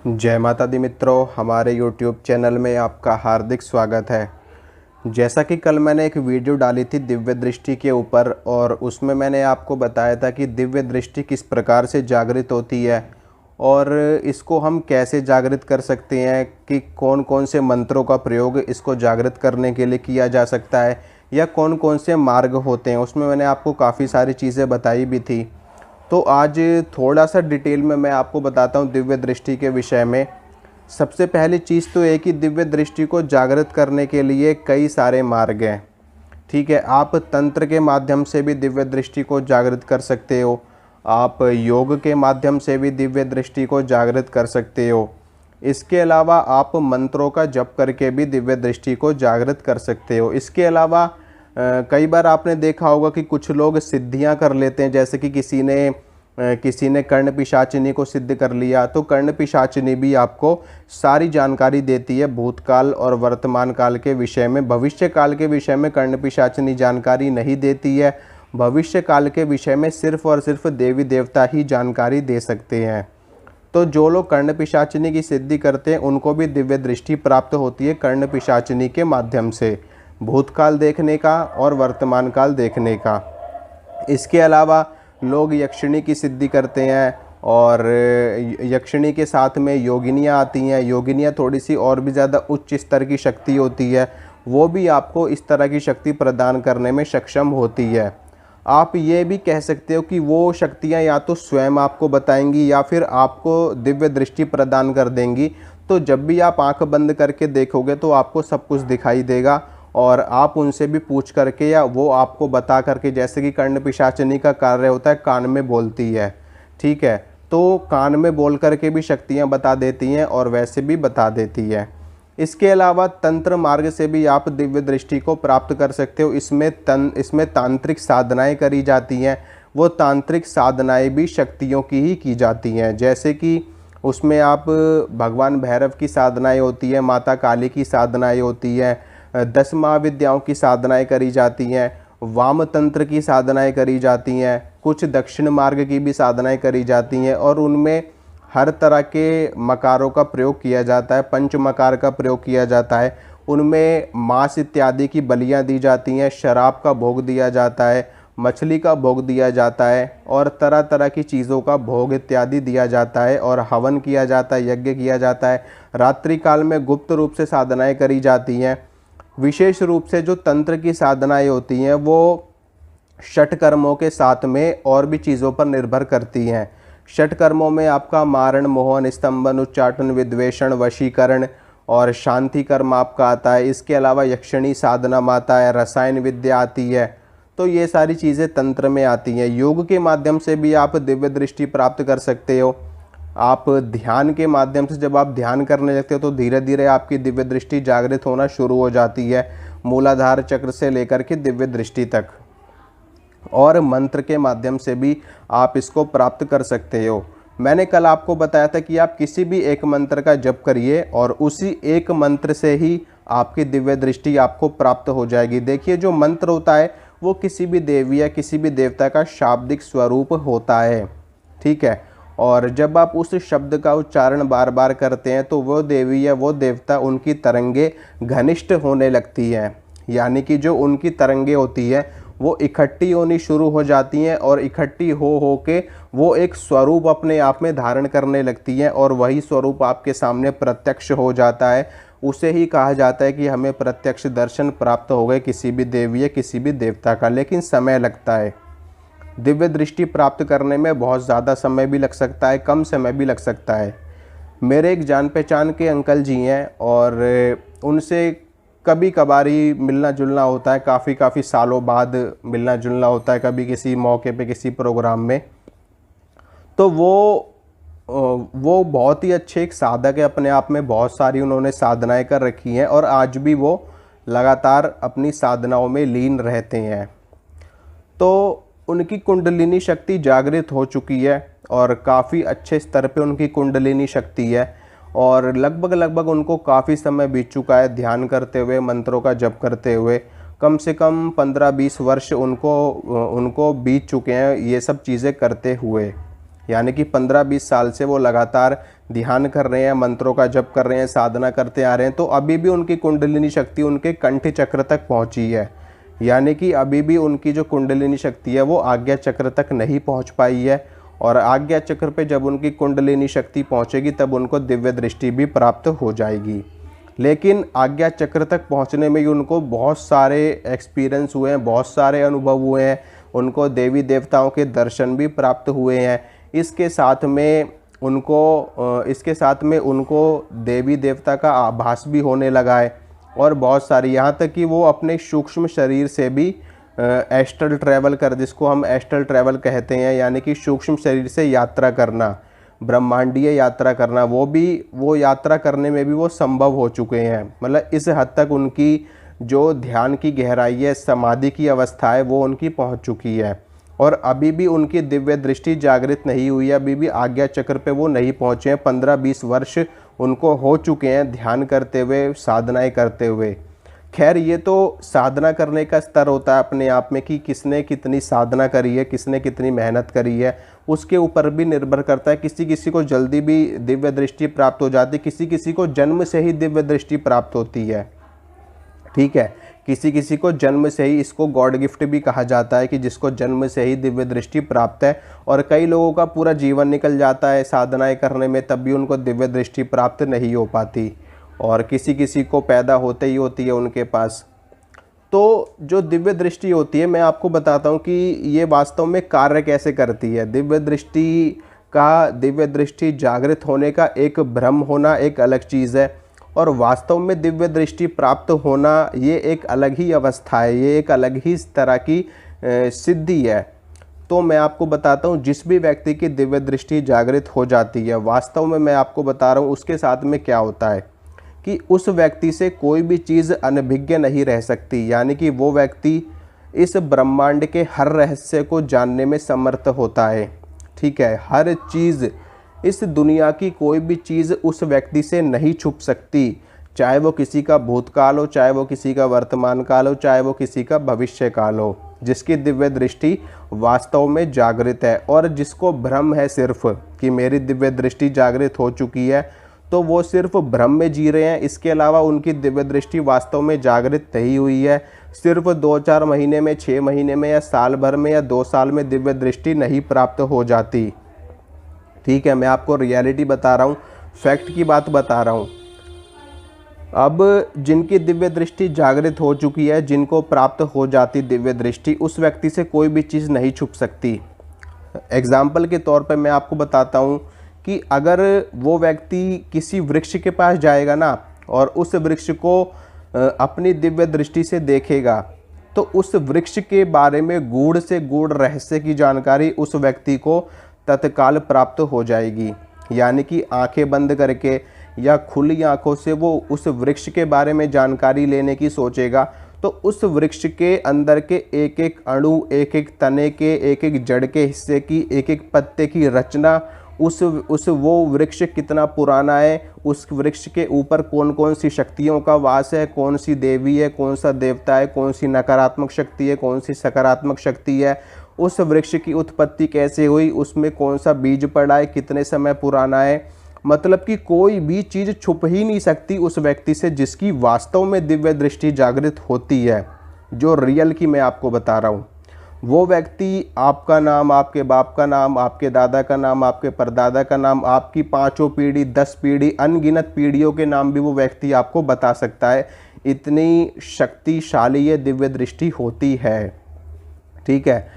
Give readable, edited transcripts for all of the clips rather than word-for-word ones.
जय माता दी मित्रों, हमारे YouTube चैनल में आपका हार्दिक स्वागत है। जैसा कि कल मैंने एक वीडियो डाली थी दिव्य दृष्टि के ऊपर, और उसमें मैंने आपको बताया था कि दिव्य दृष्टि किस प्रकार से जागृत होती है और इसको हम कैसे जागृत कर सकते हैं, कि कौन कौन से मंत्रों का प्रयोग इसको जागृत करने के लिए किया जा सकता है या कौन कौन से मार्ग होते हैं। उसमें मैंने आपको काफ़ी सारी चीज़ें बताई भी थी। तो आज थोड़ा सा डिटेल में मैं आपको बताता हूँ दिव्य दृष्टि के विषय में। सबसे पहली चीज़ तो ये कि दिव्य दृष्टि को जागृत करने के लिए कई सारे मार्ग हैं। ठीक है, आप तंत्र के माध्यम से भी दिव्य दृष्टि को जागृत कर सकते हो, आप योग के माध्यम से भी दिव्य दृष्टि को जागृत कर सकते हो। इसके अलावा आप मंत्रों का जप करके भी दिव्य दृष्टि को जागृत कर सकते हो। इसके अलावा कई बार आपने देखा होगा कि कुछ लोग सिद्धियां कर लेते हैं, जैसे कि किसी ने कर्ण पिशाचिनी को सिद्ध कर लिया। तो कर्ण पिशाचिनी भी आपको सारी जानकारी देती है भूतकाल और वर्तमान काल के विषय में। भविष्य काल के विषय में कर्ण पिशाचिनी जानकारी नहीं देती है। भविष्य काल के विषय में सिर्फ और सिर्फ देवी देवता ही जानकारी दे सकते हैं। तो जो लोग कर्ण पिशाचिनी की सिद्धि करते हैं उनको भी दिव्य दृष्टि प्राप्त होती है कर्ण पिशाचिनी के माध्यम से, भूतकाल देखने का और वर्तमान काल देखने का। इसके अलावा लोग यक्षिणी की सिद्धि करते हैं, और यक्षिणी के साथ में योगिनियाँ आती हैं। योगिनियाँ थोड़ी सी और भी ज़्यादा उच्च स्तर की शक्ति होती है, वो भी आपको इस तरह की शक्ति प्रदान करने में सक्षम होती है। आप ये भी कह सकते हो कि वो शक्तियाँ या तो स्वयं आपको बताएंगी या फिर आपको दिव्य दृष्टि प्रदान कर देंगी। तो जब भी आप आंख बंद करके देखोगे तो आपको सब कुछ दिखाई देगा, और आप उनसे भी पूछ करके या वो आपको बता करके, जैसे कि कर्ण पिशाचिनी का कार्य होता है कान में बोलती है। ठीक है, तो कान में बोल करके भी शक्तियाँ बता देती हैं और वैसे भी बता देती है। इसके अलावा तंत्र मार्ग से भी आप दिव्य दृष्टि को प्राप्त कर सकते हो। इसमें तांत्रिक साधनाएं करी जाती हैं। वो तांत्रिक साधनाएं भी शक्तियों की ही की जाती हैं, जैसे कि उसमें आप भगवान भैरव की साधनाएं होती है, माता काली की साधनाएं होती हैं, 10 महाविद्याओं की साधनाएं करी जाती हैं, वाम तंत्र की साधनाएं करी जाती हैं, कुछ दक्षिण मार्ग की भी साधनाएं करी जाती हैं, और उनमें हर तरह के मकारों का प्रयोग किया जाता है, पंच मकार का प्रयोग किया जाता है। उनमें मांस इत्यादि की बलियां दी जाती हैं, शराब का भोग दिया जाता है, मछली का भोग दिया जाता है, और तरह तरह की चीज़ों का भोग इत्यादि दिया जाता है, और हवन किया जाता है, यज्ञ किया जाता है। रात्रि काल में गुप्त रूप से साधनाएं करी जाती हैं। विशेष रूप से जो तंत्र की साधनाएं होती हैं वो षट कर्मों के साथ में और भी चीज़ों पर निर्भर करती हैं। षट कर्मों में आपका मारण, मोहन, स्तंभन, उच्चाटन, विद्वेषण, वशीकरण और शांति कर्म आपका आता है। इसके अलावा यक्षिणी साधना आता है, रसायन विद्या आती है। तो ये सारी चीज़ें तंत्र में आती हैं। योग के माध्यम से भी आप दिव्य दृष्टि प्राप्त कर सकते हो। आप ध्यान के माध्यम से जब आप ध्यान करने लगते हो तो धीरे धीरे आपकी दिव्य दृष्टि जागृत होना शुरू हो जाती है, मूलाधार चक्र से लेकर के दिव्य दृष्टि तक। और मंत्र के माध्यम से भी आप इसको प्राप्त कर सकते हो। मैंने कल आपको बताया था कि आप किसी भी एक मंत्र का जप करिए और उसी एक मंत्र से ही आपकी दिव्य दृष्टि आपको प्राप्त हो जाएगी। देखिए, जो मंत्र होता है वो किसी भी देवी या किसी भी देवता का शाब्दिक स्वरूप होता है। ठीक है, और जब आप उस शब्द का उच्चारण बार बार करते हैं तो वो देवी या वो देवता, उनकी तरंगे घनिष्ठ होने लगती हैं। यानी कि जो उनकी तरंगे होती है वो इकट्ठी होनी शुरू हो जाती हैं, और इकट्ठी हो के वो एक स्वरूप अपने आप में धारण करने लगती हैं, और वही स्वरूप आपके सामने प्रत्यक्ष हो जाता है। उसे ही कहा जाता है कि हमें प्रत्यक्ष दर्शन प्राप्त हो गए किसी भी देवी या किसी भी देवता का। लेकिन समय लगता है, दिव्य दृष्टि प्राप्त करने में बहुत ज़्यादा समय भी लग सकता है, कम समय भी लग सकता है। मेरे एक जान पहचान के अंकल जी हैं, और उनसे कभी कभार ही मिलना जुलना होता है, काफ़ी सालों बाद मिलना जुलना होता है, कभी किसी मौके पे किसी प्रोग्राम में। तो वो बहुत ही अच्छे एक साधक है अपने आप में, बहुत सारी उन्होंने साधनाएं कर रखी हैं, और आज भी वो लगातार अपनी साधनाओं में लीन रहते हैं। तो उनकी कुंडलिनी शक्ति जागृत हो चुकी है, और काफ़ी अच्छे स्तर पे उनकी कुंडलिनी शक्ति है, और लगभग उनको काफ़ी समय बीत चुका है ध्यान करते हुए, मंत्रों का जप करते हुए। कम से कम 15-20 वर्ष उनको बीत चुके हैं ये सब चीज़ें करते हुए। यानी कि 15-20 साल से वो लगातार ध्यान कर रहे हैं, मंत्रों का जप कर रहे हैं, साधना करते आ रहे हैं, तो अभी भी उनकी कुंडलिनी शक्ति उनके कंठ चक्र तक पहुंची है। यानी कि अभी भी उनकी जो कुंडलिनी शक्ति है वो आज्ञा चक्र तक नहीं पहुंच पाई है। और आज्ञा चक्र पे जब उनकी कुंडलिनी शक्ति पहुंचेगी तब उनको दिव्य दृष्टि भी प्राप्त हो जाएगी। लेकिन आज्ञा चक्र तक पहुंचने में ही उनको बहुत सारे एक्सपीरियंस हुए हैं, बहुत सारे अनुभव हुए हैं, उनको देवी देवताओं के दर्शन भी प्राप्त हुए हैं। इसके साथ में उनको देवी देवता का आभास भी होने लगा है। और बहुत सारी, यहाँ तक कि वो अपने सूक्ष्म शरीर से भी एस्ट्रल ट्रैवल जिसको हम एस्ट्रल ट्रैवल कहते हैं, यानी कि सूक्ष्म शरीर से यात्रा करना, ब्रह्मांडीय यात्रा करना, वो यात्रा करने में भी वो संभव हो चुके हैं। मतलब इस हद तक उनकी जो ध्यान की गहराई है, समाधि की अवस्था है, वो उनकी पहुंच चुकी है। और अभी भी उनकी दिव्य दृष्टि जागृत नहीं हुई है, अभी भी आज्ञा चक्र पे वो नहीं पहुँचे हैं। 15-20 वर्ष उनको हो चुके हैं ध्यान करते हुए, साधनाएँ करते हुए। खैर, ये तो साधना करने का स्तर होता है अपने आप में कि किसने कितनी साधना करी है, किसने कितनी मेहनत करी है, उसके ऊपर भी निर्भर करता है। किसी किसी को जल्दी भी दिव्य दृष्टि प्राप्त हो जाती है, किसी किसी को जन्म से ही दिव्य दृष्टि प्राप्त होती है। ठीक है, किसी किसी को जन्म से ही, इसको गॉड गिफ्ट भी कहा जाता है कि जिसको जन्म से ही दिव्य दृष्टि प्राप्त है। और कई लोगों का पूरा जीवन निकल जाता है साधनाएँ करने में, तब भी उनको दिव्य दृष्टि प्राप्त नहीं हो पाती। और किसी किसी को पैदा होते ही होती है उनके पास। तो जो दिव्य दृष्टि होती है, मैं आपको बताता हूँ कि ये वास्तव में कार्य कैसे करती है। दिव्य दृष्टि जागृत होने का एक भ्रम होना एक अलग चीज़ है, और वास्तव में दिव्य दृष्टि प्राप्त होना ये एक अलग ही अवस्था है, ये एक अलग ही तरह की सिद्धि है। तो मैं आपको बताता हूँ, जिस भी व्यक्ति की दिव्य दृष्टि जागृत हो जाती है, वास्तव में मैं आपको बता रहा हूँ उसके साथ में क्या होता है कि उस व्यक्ति से कोई भी चीज़ अनभिज्ञ नहीं रह सकती। यानी कि वो व्यक्ति इस ब्रह्मांड के हर रहस्य को जानने में समर्थ होता है। ठीक है, हर चीज़, इस दुनिया की कोई भी चीज़ उस व्यक्ति से नहीं छुप सकती, चाहे वो किसी का भूतकाल हो, चाहे वो किसी का वर्तमान काल हो, चाहे वो किसी का भविष्य काल हो। जिसकी दिव्य दृष्टि वास्तव में जागृत है, और जिसको भ्रम है सिर्फ कि मेरी दिव्य दृष्टि जागृत हो चुकी है, तो वो सिर्फ भ्रम में जी रहे हैं। इसके अलावा उनकी दिव्य दृष्टि वास्तव में जागृत नहीं हुई है। सिर्फ 2-4 महीने में, 6 महीने में, या साल भर में, या 2 साल में दिव्य दृष्टि नहीं प्राप्त हो जाती। ठीक है, मैं आपको रियलिटी बता रहा हूँ, फैक्ट की बात बता रहा हूँ। अब जिनकी दिव्य दृष्टि जागृत हो चुकी है, जिनको प्राप्त हो जाती दिव्य दृष्टि, उस व्यक्ति से कोई भी चीज़ नहीं छुप सकती। एग्जाम्पल के तौर पर मैं आपको बताता हूँ कि अगर वो व्यक्ति किसी वृक्ष के पास जाएगा ना, और उस वृक्ष को अपनी दिव्य दृष्टि से देखेगा, तो उस वृक्ष के बारे में गूढ़ से गूढ़ रहस्य की जानकारी उस व्यक्ति को तत्काल प्राप्त हो जाएगी। यानी कि आंखें बंद करके या खुली आंखों से वो उस वृक्ष के बारे में जानकारी लेने की सोचेगा, तो उस वृक्ष के अंदर के एक एक अणु, एक एक तने के, एक एक जड़ के हिस्से की, एक एक पत्ते की रचना, वो वृक्ष कितना पुराना है, उस वृक्ष के ऊपर कौन कौन सी शक्तियों का वास है, कौन सी देवी है, कौन सा देवता है, कौन सी नकारात्मक शक्ति है, कौन सी सकारात्मक शक्ति है, उस वृक्ष की उत्पत्ति कैसे हुई, उसमें कौन सा बीज पड़ा है, कितने समय पुराना है। मतलब कि कोई भी चीज़ छुप ही नहीं सकती उस व्यक्ति से जिसकी वास्तव में दिव्य दृष्टि जागृत होती है। जो रियल की मैं आपको बता रहा हूँ, वो व्यक्ति आपका नाम, आपके बाप का नाम, आपके दादा का नाम, आपके परदादा का नाम, आपकी 5 पीढ़ी, 10 पीढ़ी, अनगिनत पीढ़ियों के नाम भी वो व्यक्ति आपको बता सकता है। इतनी शक्तिशाली ये दिव्य दृष्टि होती है। ठीक है,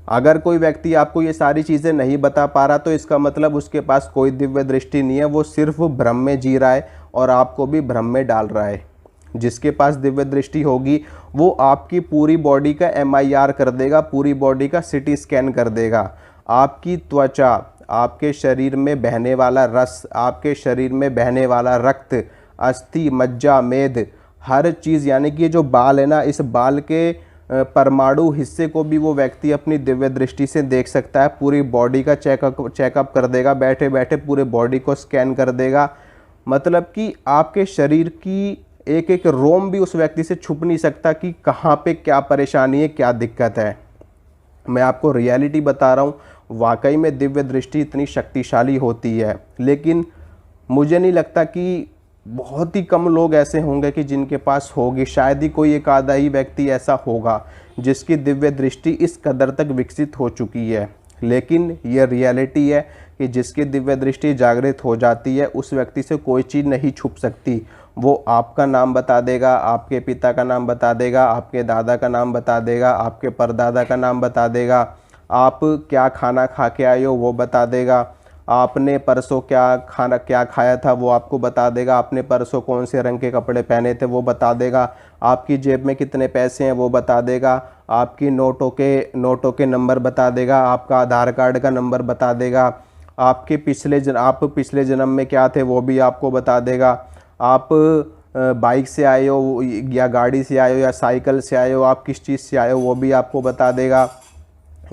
अगर कोई व्यक्ति आपको ये सारी चीज़ें नहीं बता पा रहा, तो इसका मतलब उसके पास कोई दिव्य दृष्टि नहीं है, वो सिर्फ भ्रम में जी रहा है और आपको भी भ्रम में डाल रहा है। जिसके पास दिव्य दृष्टि होगी वो आपकी पूरी बॉडी का MIR कर देगा, पूरी बॉडी का CT स्कैन कर देगा। आपकी त्वचा, आपके शरीर में बहने वाला रस, आपके शरीर में बहने वाला रक्त, अस्थि, मज्जा, मेद, हर चीज़, यानी कि ये जो बाल है ना, इस बाल के परमाणु हिस्से को भी वो व्यक्ति अपनी दिव्य दृष्टि से देख सकता है। पूरी बॉडी का चेकअप कर देगा, बैठे बैठे पूरे बॉडी को स्कैन कर देगा। मतलब कि आपके शरीर की एक एक रोम भी उस व्यक्ति से छुप नहीं सकता कि कहाँ पे क्या परेशानी है, क्या दिक्कत है। मैं आपको रियलिटी बता रहा हूँ, वाकई में दिव्य दृष्टि इतनी शक्तिशाली होती है, लेकिन मुझे नहीं लगता कि बहुत ही कम लोग ऐसे होंगे कि जिनके पास होगी। शायद ही कोई एक आधा ही व्यक्ति ऐसा होगा जिसकी दिव्य दृष्टि इस कदर तक विकसित हो चुकी है। लेकिन यह रियलिटी है कि जिसकी दिव्य दृष्टि जागृत हो जाती है उस व्यक्ति से कोई चीज़ नहीं छुप सकती। वो आपका नाम बता देगा, आपके पिता का नाम बता देगा, आपके दादा का नाम बता देगा, आपके परदादा का नाम बता देगा, आप क्या खाना खा के आए हो वो बता देगा, आपने परसों क्या खाया था वो आपको बता देगा, आपने परसों कौन से रंग के कपड़े पहने थे वो बता देगा, आपकी जेब में कितने पैसे हैं वो बता देगा, आपकी नोटों के नंबर बता देगा, आपका आधार कार्ड का नंबर बता देगा, आप पिछले जन्म में क्या थे वो भी आपको बता देगा, आप बाइक से आए हो या गाड़ी से आए हो या साइकिल से आए हो, आप किस चीज़ से आए हो वो भी आपको बता देगा।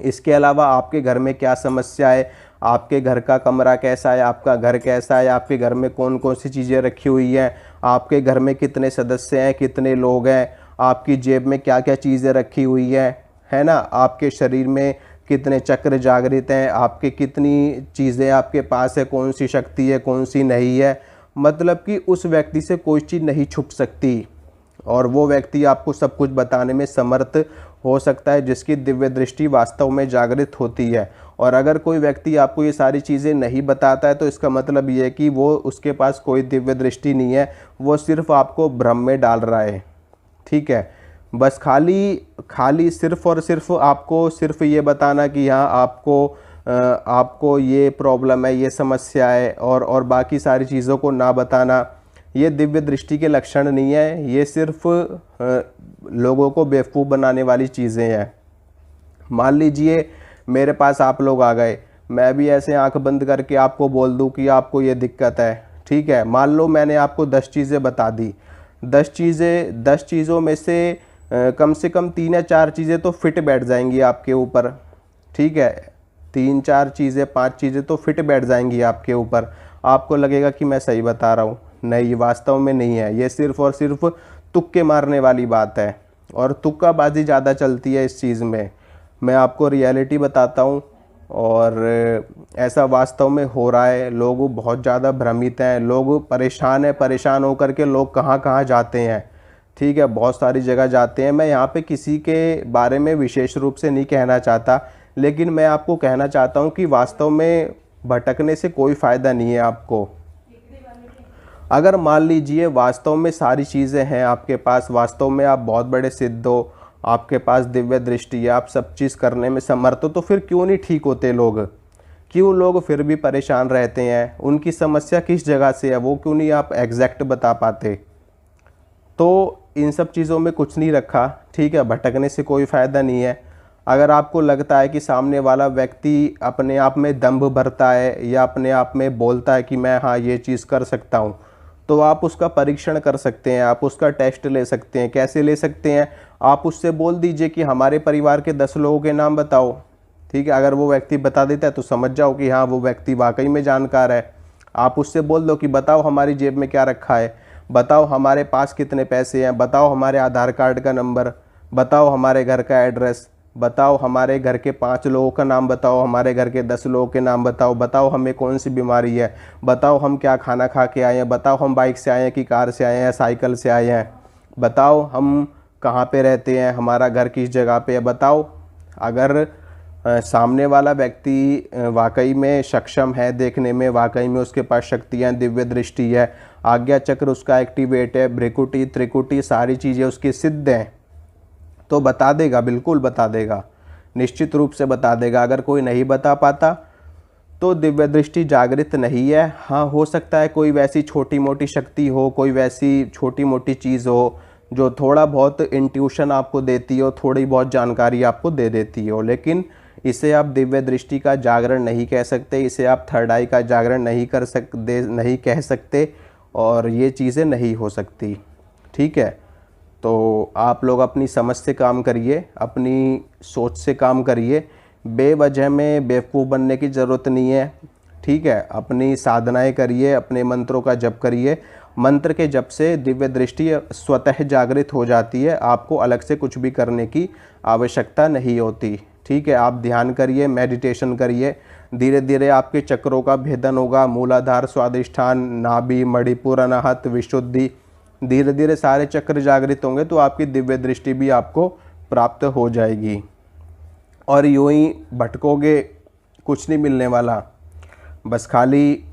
इसके अलावा आपके घर में क्या समस्या है, आपके घर का कमरा कैसा है, आपका घर कैसा है, आपके घर में कौन कौन सी चीज़ें रखी हुई हैं, आपके घर में कितने सदस्य हैं, कितने लोग हैं, आपकी जेब में क्या क्या चीज़ें रखी हुई हैं, है ना, आपके शरीर में कितने चक्र जागृत हैं, आपके कितनी चीज़ें आपके पास है, कौन सी शक्ति है कौन सी नहीं है। मतलब कि उस व्यक्ति से कोई चीज़ नहीं छुप सकती और वो व्यक्ति आपको सब कुछ बताने में समर्थ हो सकता है जिसकी दिव्य दृष्टि वास्तव में जागृत होती है। और अगर कोई व्यक्ति आपको ये सारी चीज़ें नहीं बताता है तो इसका मतलब ये है कि वो उसके पास कोई दिव्य दृष्टि नहीं है, वो सिर्फ आपको भ्रम में डाल रहा है। ठीक है, बस खाली सिर्फ और सिर्फ आपको सिर्फ ये बताना कि हाँ आपको ये प्रॉब्लम है, ये समस्या है, और बाकी सारी चीज़ों को ना बताना, ये दिव्य दृष्टि के लक्षण नहीं है। ये सिर्फ लोगों को बेवकूफ़ बनाने वाली चीज़ें हैं। मान लीजिए मेरे पास आप लोग आ गए, मैं भी ऐसे आंख बंद करके आपको बोल दूं कि आपको ये दिक्कत है। ठीक है, मान लो मैंने आपको 10 चीज़ें बता दी, 10 चीज़ों में से कम से कम 3 या 4 चीज़ें तो फिट बैठ जाएंगी आपके ऊपर। ठीक है, 3, 4 चीज़ें, 5 चीज़ें तो फिट बैठ जाएंगी आपके ऊपर। आपको लगेगा कि मैं सही बता रहा हूँ। नहीं, वास्तव में नहीं है। ये सिर्फ और सिर्फ तुक्के मारने वाली बात है और तुक्काबाजी ज़्यादा चलती है इस चीज़ में। मैं आपको रियलिटी बताता हूँ और ऐसा वास्तव में हो रहा है। लोग बहुत ज़्यादा भ्रमित हैं, लोग परेशान हैं। परेशान होकर के लोग कहाँ कहाँ जाते हैं। ठीक है, बहुत सारी जगह जाते हैं। मैं यहाँ पे किसी के बारे में विशेष रूप से नहीं कहना चाहता, लेकिन मैं आपको कहना चाहता हूँ कि वास्तव में भटकने से कोई फ़ायदा नहीं है आपको। अगर मान लीजिए वास्तव में सारी चीज़ें हैं आपके पास, वास्तव में आप बहुत बड़े सिद्ध हो, आपके पास दिव्य दृष्टि है, आप सब चीज़ करने में समर्थ हो, तो फिर क्यों नहीं ठीक होते लोग? क्यों लोग फिर भी परेशान रहते हैं? उनकी समस्या किस जगह से है वो क्यों नहीं आप एग्जैक्ट बता पाते? तो इन सब चीज़ों में कुछ नहीं रखा। ठीक है, भटकने से कोई फ़ायदा नहीं है। अगर आपको लगता है कि सामने वाला व्यक्ति अपने आप में दंभ भरता है या अपने आप में बोलता है कि मैं हाँ ये चीज़ कर सकता हूँ, तो आप उसका परीक्षण कर सकते हैं, आप उसका टेस्ट ले सकते हैं। कैसे ले सकते हैं? आप उससे बोल दीजिए कि हमारे परिवार के 10 लोगों के नाम बताओ। ठीक है, अगर वो व्यक्ति बता देता है तो समझ जाओ कि हाँ वो व्यक्ति वाकई में जानकार है। आप उससे बोल दो कि बताओ हमारी जेब में क्या रखा है, बताओ हमारे पास कितने पैसे हैं, बताओ हमारे आधार कार्ड का नंबर, बताओ हमारे घर का एड्रेस, बताओ हमारे घर के 5 लोगों का नाम बताओ, हमारे घर के 10 लोगों के नाम बताओ, बताओ हमें कौन सी बीमारी है, बताओ हम क्या खाना खा के आए हैं, बताओ हम बाइक से आए हैं कि कार से आए हैं, साइकिल से आए हैं, बताओ हम कहाँ पे रहते हैं, हमारा घर किस जगह पे है, बताओ। अगर सामने वाला व्यक्ति वाकई में सक्षम है देखने में, वाकई में उसके पास शक्तियाँ, दिव्य दृष्टि है, आज्ञा चक्र उसका एक्टिवेट है, भ्रिकुटी त्रिकुटी सारी चीज़ें उसकी सिद्ध हैं, तो बता देगा, बिल्कुल बता देगा, निश्चित रूप से बता देगा। अगर कोई नहीं बता पाता तो दिव्य दृष्टि जागृत नहीं है। हाँ, हो सकता है कोई वैसी छोटी मोटी शक्ति हो, कोई वैसी छोटी मोटी चीज़ हो जो थोड़ा बहुत इंट्यूशन आपको देती हो, थोड़ी बहुत जानकारी आपको दे देती हो, लेकिन इसे आप दिव्य दृष्टि का जागरण नहीं कह सकते, इसे आप थर्ड आई का जागरण नहीं कह सकते, और ये चीज़ें नहीं हो सकती। ठीक है, तो आप लोग अपनी समझ से काम करिए, अपनी सोच से काम करिए। बेवजह में बेवकूफ़ बनने की ज़रूरत नहीं है। ठीक है, अपनी साधनाएं करिए, अपने मंत्रों का जप करिए। मंत्र के जप से दिव्य दृष्टि स्वतः जागृत हो जाती है, आपको अलग से कुछ भी करने की आवश्यकता नहीं होती। ठीक है, आप ध्यान करिए, मेडिटेशन करिए, धीरे धीरे आपके चक्रों का भेदन होगा। मूलाधार, स्वादिष्ठान, नाभि, मणिपुर, अनाहत, विशुद्धि, धीरे धीरे सारे चक्र जागृत होंगे तो आपकी दिव्य दृष्टि भी आपको प्राप्त हो जाएगी। और यूं ही भटकोगे, कुछ नहीं मिलने वाला। बस खाली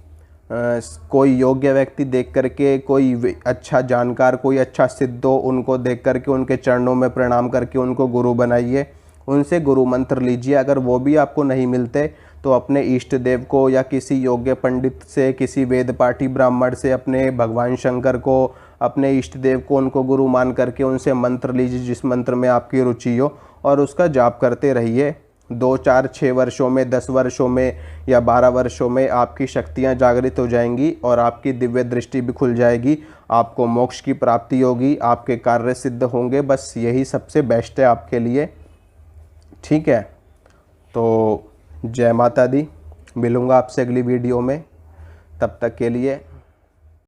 कोई योग्य व्यक्ति देख करके, कोई अच्छा जानकार, कोई अच्छा सिद्ध हो, उनको देख करके उनके चरणों में प्रणाम करके उनको गुरु बनाइए, उनसे गुरु मंत्र लीजिए। अगर वो भी आपको नहीं मिलते तो अपने इष्ट देव को या किसी योग्य पंडित से, किसी वेद पाठी ब्राह्मण से, अपने भगवान शंकर को, अपने इष्ट देव को, उनको गुरु मान करके उनसे मंत्र लीजिए जिस मंत्र में आपकी रुचि हो, और उसका जाप करते रहिए। 2, 4, 6 वर्षों में, 10 वर्षों में या 12 वर्षों में आपकी शक्तियाँ जागृत हो जाएंगी और आपकी दिव्य दृष्टि भी खुल जाएगी। आपको मोक्ष की प्राप्ति होगी, आपके कार्य सिद्ध होंगे। बस यही सबसे बेस्ट है आपके लिए। ठीक है, तो जय माता दी। मिलूँगा आपसे अगली वीडियो में, तब तक के लिए